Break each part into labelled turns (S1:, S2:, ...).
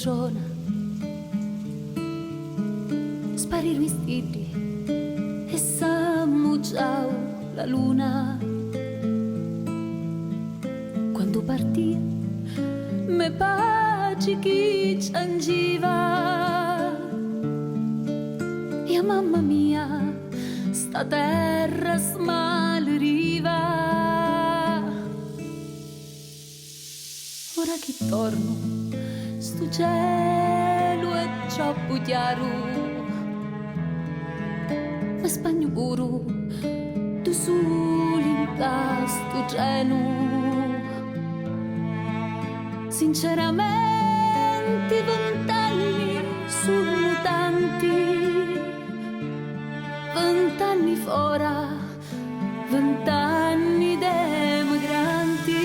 S1: poltrona, sparirono i strilli e s'ammucciò la luna. Quando partia, me pace chi ciangiva. E mamma mia, sta terra smalriva. Ora che torno, sto cielo è troppo chiaro. Ma spagno pure, tu soli in sto treno. Sinceramente, 20 anni sono tanti. 20 anni fora, 20 anni demigranti.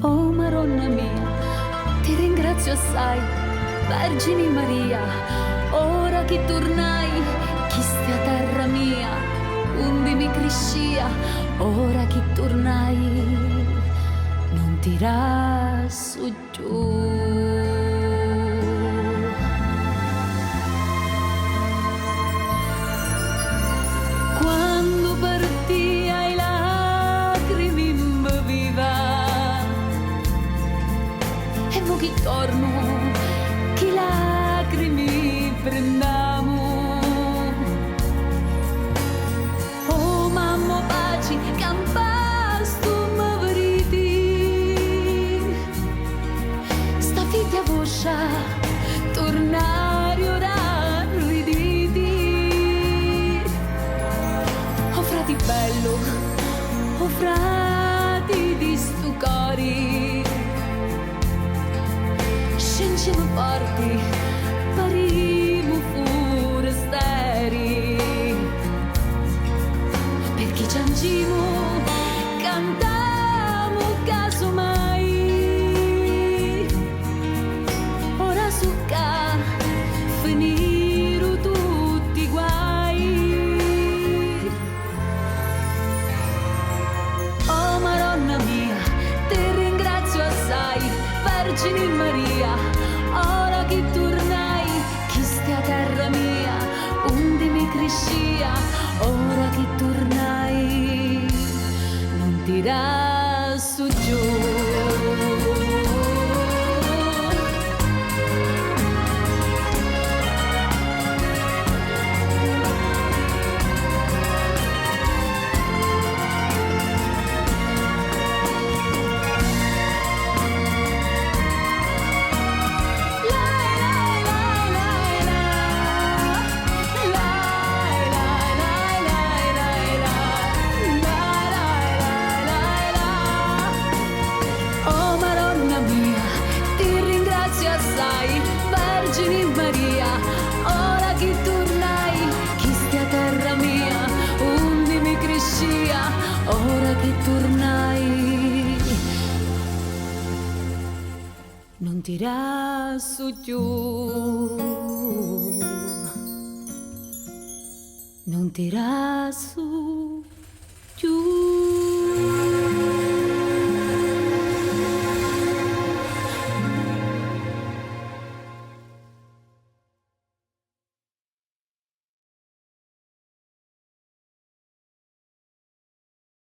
S1: Oh Maronna mia, ti ringrazio assai, Vergine Maria, ora che tornai, chi stia a terra mia, onde mi crescia, ora che tornai, non tirà su giù. Quando partì ai lacrime mi viva, e mo che torno, che lacrime prendiamo. Oh mamma pace, campasto mi veriti, sta figlia vostra, tornare ora riditi. Oh frati bello, oh frati di stu cori, scendiamo forti, parimo forestieri, perché ciancimo, cantiamo casomai, ora succa, finiro tutti i guai. Oh Maronna mia, ti ringrazio assai, Vergine Maria, ora che tornai, chi stia a terra mia, onde mi crescia, ora che tornai, non tirà su giù. Vergine Maria, ora che tornai, chi stia a terra mia, onde mi crescia, ora che tornai, non tirà su giù, non tirà su